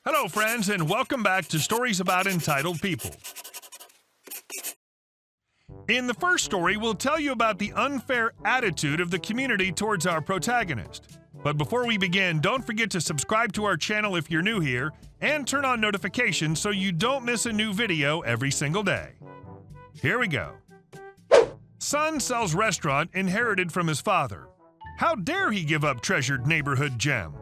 Hello, friends, and welcome back to Stories About Entitled People. In the first story, we'll tell you about the unfair attitude of the community towards our protagonist. But before we begin, don't forget to subscribe to our channel if you're new here, and turn on notifications so you don't miss a new video every single day. Here we go. Son sells restaurant inherited from his father. How dare he give up treasured neighborhood gem?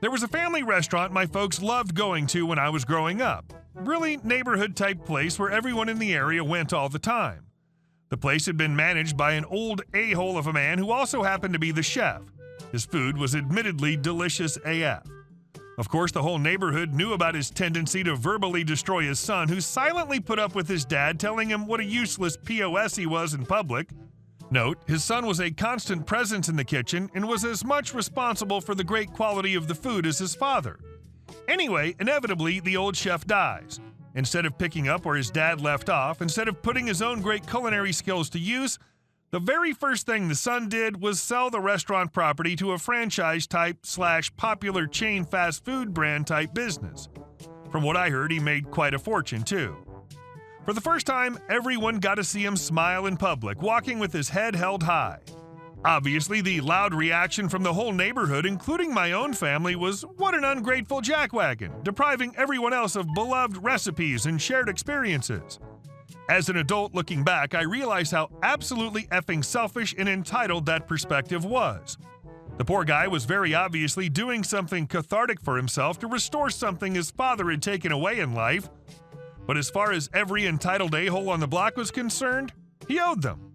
There was a family restaurant my folks loved going to when I was growing up. Really neighborhood-type place where everyone in the area went all the time. The place had been managed by an old a-hole of a man who also happened to be the chef. His food was admittedly delicious AF. Of course, the whole neighborhood knew about his tendency to verbally destroy his son, who silently put up with his dad telling him what a useless POS he was in public. Note, his son was a constant presence in the kitchen and was as much responsible for the great quality of the food as his father. Anyway, inevitably, the old chef dies. Instead of picking up where his dad left off, instead of putting his own great culinary skills to use, the very first thing the son did was sell the restaurant property to a franchise-type/popular chain fast food brand-type business. From what I heard, he made quite a fortune, too. For the first time, everyone got to see him smile in public, walking with his head held high. Obviously, the loud reaction from the whole neighborhood, including my own family, was, "What an ungrateful jackwagon, depriving everyone else of beloved recipes and shared experiences." As an adult looking back, I realized how absolutely effing selfish and entitled that perspective was. The poor guy was very obviously doing something cathartic for himself to restore something his father had taken away in life. But as far as every entitled a-hole on the block was concerned, he owed them.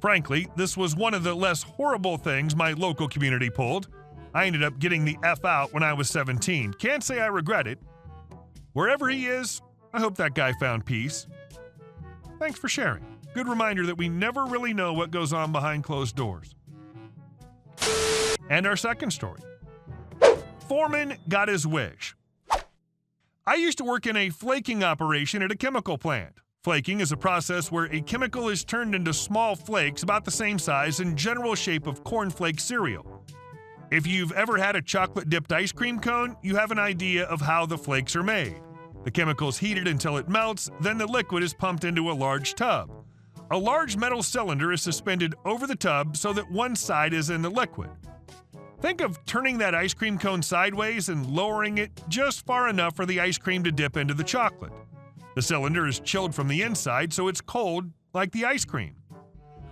Frankly, this was one of the less horrible things my local community pulled. I ended up getting the F out when I was 17. Can't say I regret it. Wherever he is, I hope that guy found peace. Thanks for sharing. Good reminder that we never really know what goes on behind closed doors. And our second story. Foreman Got His Wish. I used to work in a flaking operation at a chemical plant. Flaking is a process where a chemical is turned into small flakes about the same size and general shape of cornflake cereal. If you've ever had a chocolate-dipped ice cream cone, you have an idea of how the flakes are made. The chemical is heated until it melts, then the liquid is pumped into a large tub. A large metal cylinder is suspended over the tub so that one side is in the liquid. Think of turning that ice cream cone sideways and lowering it just far enough for the ice cream to dip into the chocolate. The cylinder is chilled from the inside, so it's cold like the ice cream.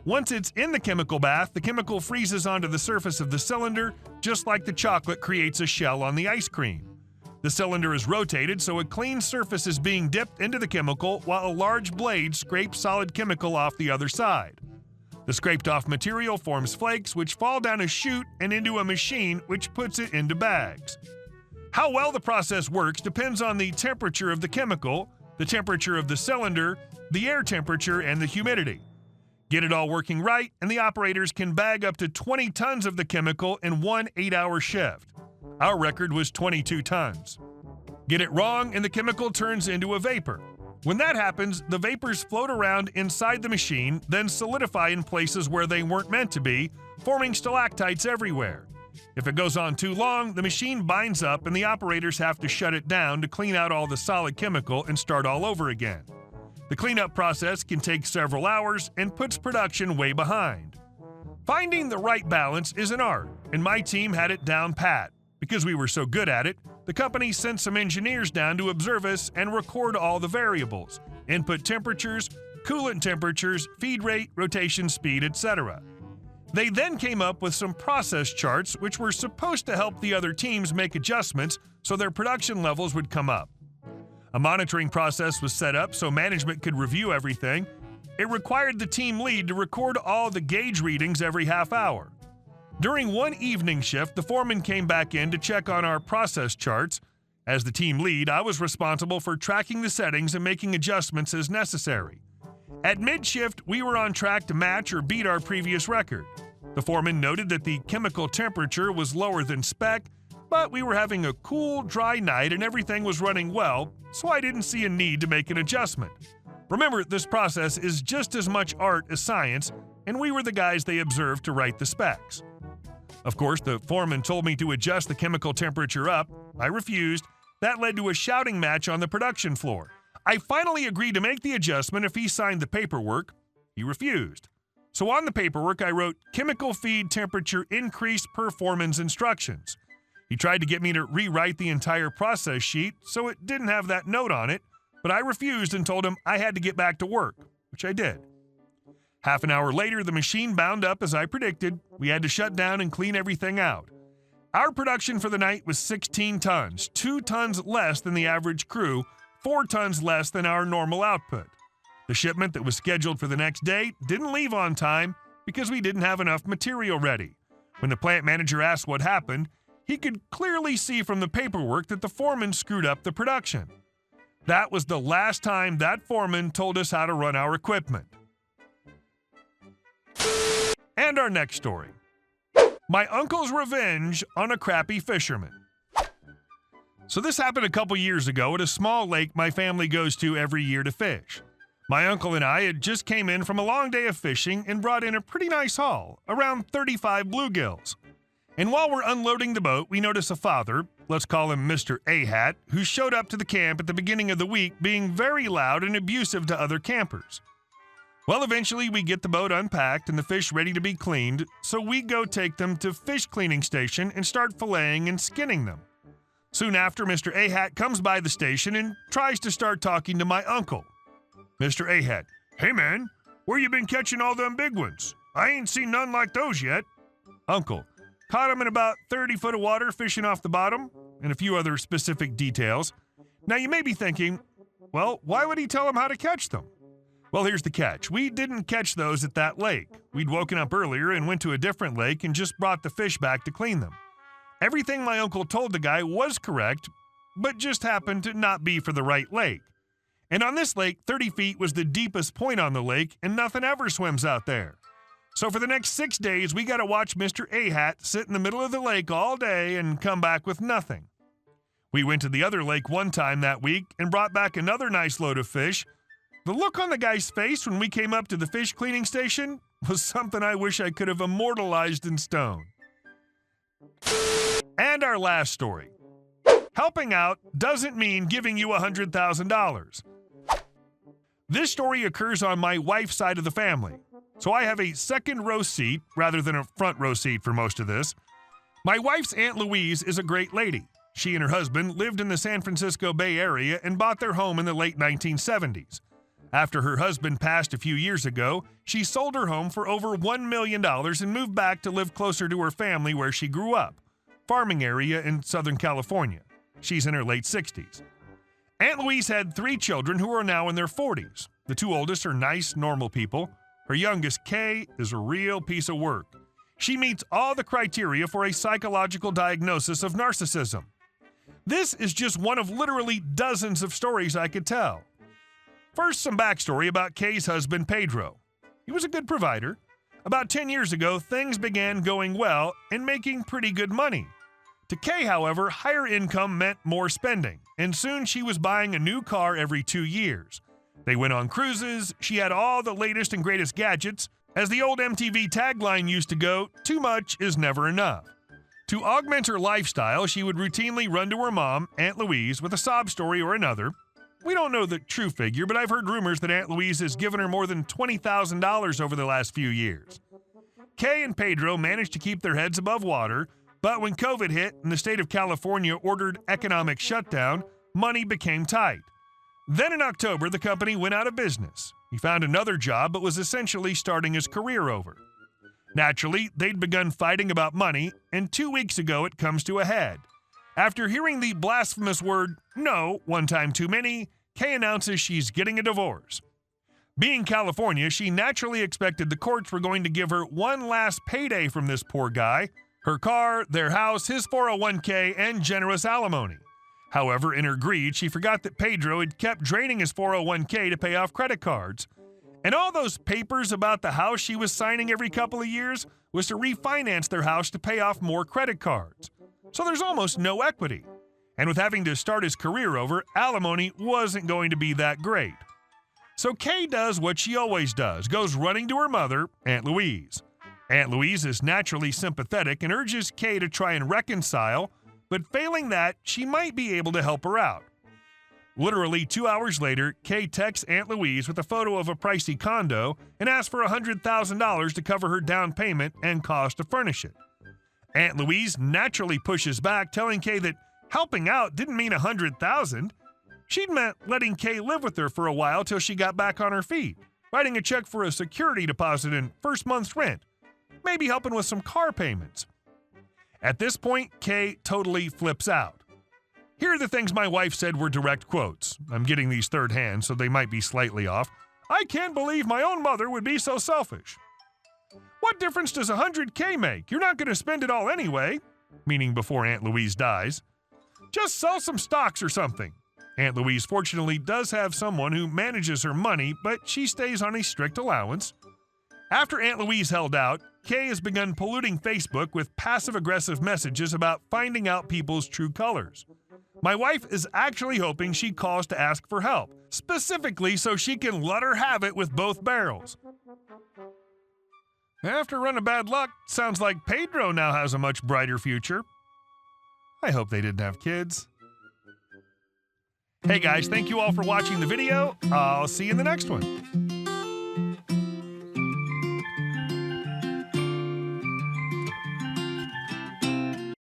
Once it's in the chemical bath, the chemical freezes onto the surface of the cylinder, just like the chocolate creates a shell on the ice cream. The cylinder is rotated so a clean surface is being dipped into the chemical while a large blade scrapes solid chemical off the other side. The scraped off material forms flakes which fall down a chute and into a machine which puts it into bags. How well the process works depends on the temperature of the chemical, the temperature of the cylinder, the air temperature, and the humidity. Get it all working right, and the operators can bag up to 20 tons of the chemical in one 8-hour shift. Our record was 22 tons. Get it wrong, and the chemical turns into a vapor. When that happens, the vapors float around inside the machine, then solidify in places where they weren't meant to be, forming stalactites everywhere. If it goes on too long, the machine binds up and the operators have to shut it down to clean out all the solid chemical and start all over again. The cleanup process can take several hours and puts production way behind. Finding the right balance is an art, and my team had it down pat. Because we were so good at it, the company sent some engineers down to observe us and record all the variables: input temperatures, coolant temperatures, feed rate, rotation speed, etc. They then came up with some process charts which were supposed to help the other teams make adjustments so their production levels would come up. A monitoring process was set up so management could review everything. It required the team lead to record all the gauge readings every half hour. During one evening shift, the foreman came back in to check on our process charts. As the team lead, I was responsible for tracking the settings and making adjustments as necessary. At mid-shift, we were on track to match or beat our previous record. The foreman noted that the chemical temperature was lower than spec, but we were having a cool, dry night and everything was running well, so I didn't see a need to make an adjustment. Remember, this process is just as much art as science, and we were the guys they observed to write the specs. Of course, the foreman told me to adjust the chemical temperature up. I refused. That led to a shouting match on the production floor. I finally agreed to make the adjustment if he signed the paperwork. He refused. So on the paperwork, I wrote, "Chemical feed temperature increased per foreman's instructions." He tried to get me to rewrite the entire process sheet so it didn't have that note on it, but I refused and told him I had to get back to work, which I did. Half an hour later, the machine bound up as I predicted. We had to shut down and clean everything out. Our production for the night was 16 tons, 2 tons less than the average crew, 4 tons less than our normal output. The shipment that was scheduled for the next day didn't leave on time because we didn't have enough material ready. When the plant manager asked what happened, he could clearly see from the paperwork that the foreman screwed up the production. That was the last time that foreman told us how to run our equipment. And our next story. My uncle's revenge on a crappy fisherman. So this happened a couple years ago at a small lake my family goes to every year to fish. My uncle and I had just came in from a long day of fishing and brought in a pretty nice haul, around 35 bluegills. And while we're unloading the boat, we notice a father, let's call him Mr. A-Hat, who showed up to the camp at the beginning of the week being very loud and abusive to other campers. Well, eventually we get the boat unpacked and the fish ready to be cleaned, so we go take them to fish cleaning station and start filleting and skinning them. Soon after, Mr. A-Hat comes by the station and tries to start talking to my uncle. Mr. A-Hat, "Hey man, where you been catching all them big ones? I ain't seen none like those yet." Uncle, "Caught them in about 30 foot of water fishing off the bottom," and a few other specific details. Now you may be thinking, well, why would he tell him how to catch them? Well, here's the catch. We didn't catch those at that lake. We'd woken up earlier and went to a different lake and just brought the fish back to clean them. Everything my uncle told the guy was correct, but just happened to not be for the right lake. And on this lake, 30 feet was the deepest point on the lake, and nothing ever swims out there. So for the next 6 days, we got to watch Mr. A-Hat sit in the middle of the lake all day and come back with nothing. We went to the other lake one time that week and brought back another nice load of fish. The look on the guy's face when we came up to the fish cleaning station was something I wish I could have immortalized in stone. And our last story. Helping out doesn't mean giving you $100,000. This story occurs on my wife's side of the family, so I have a second row seat rather than a front row seat for most of this. My wife's Aunt Louise is a great lady. She and her husband lived in the San Francisco Bay Area and bought their home in the late 1970s. After her husband passed a few years ago, she sold her home for over $1 million and moved back to live closer to her family where she grew up, farming area in Southern California. She's in her late 60s. Aunt Louise had 3 children who are now in their 40s. The 2 oldest are nice, normal people. Her youngest, Kay, is a real piece of work. She meets all the criteria for a psychological diagnosis of narcissism. This is just one of literally dozens of stories I could tell. First, some backstory about Kay's husband, Pedro. He was a good provider. About 10 years ago, things began going well and making pretty good money. To Kay, however, higher income meant more spending, and soon she was buying a new car every 2 years. They went on cruises, she had all the latest and greatest gadgets. As the old MTV tagline used to go, too much is never enough. To augment her lifestyle, she would routinely run to her mom, Aunt Louise, with a sob story or another. We don't know the true figure, but I've heard rumors that Aunt Louise has given her more than $20,000 over the last few years. Kay and Pedro managed to keep their heads above water, but when COVID hit and the state of California ordered economic shutdown, money became tight. Then in October, the company went out of business. He found another job but was essentially starting his career over. Naturally, they'd begun fighting about money, and 2 weeks ago it comes to a head. After hearing the blasphemous word "no" one time too many, Kay announces she's getting a divorce. Being California, she naturally expected the courts were going to give her one last payday from this poor guy: her car, their house, his 401k, and generous alimony. However, in her greed, she forgot that Pedro had kept draining his 401k to pay off credit cards. And all those papers about the house she was signing every couple of years was to refinance their house to pay off more credit cards. So there's almost no equity. And with having to start his career over, alimony wasn't going to be that great. So Kay does what she always does, goes running to her mother, Aunt Louise. Aunt Louise is naturally sympathetic and urges Kay to try and reconcile, but failing that, she might be able to help her out. Literally 2 hours later, Kay texts Aunt Louise with a photo of a pricey condo and asks for $100,000 to cover her down payment and cost to furnish it. Aunt Louise naturally pushes back, telling Kay that helping out didn't mean $100,000. She'd meant letting Kay live with her for a while till she got back on her feet, writing a check for a security deposit and first month's rent, maybe helping with some car payments. At this point, Kay totally flips out. Here are the things my wife said were direct quotes. I'm getting these third hand, so they might be slightly off. "I can't believe my own mother would be so selfish." "What difference does $100K make? You're not going to spend it all anyway," meaning before Aunt Louise dies. "Just sell some stocks or something." Aunt Louise fortunately does have someone who manages her money, but she stays on a strict allowance. After Aunt Louise held out, Kay has begun polluting Facebook with passive-aggressive messages about finding out people's true colors. My wife is actually hoping she calls to ask for help, specifically so she can let her have it with both barrels. After a run of bad luck, sounds like Pedro now has a much brighter future. I hope they didn't have kids. Hey guys, thank you all for watching the video. I'll see you in the next one.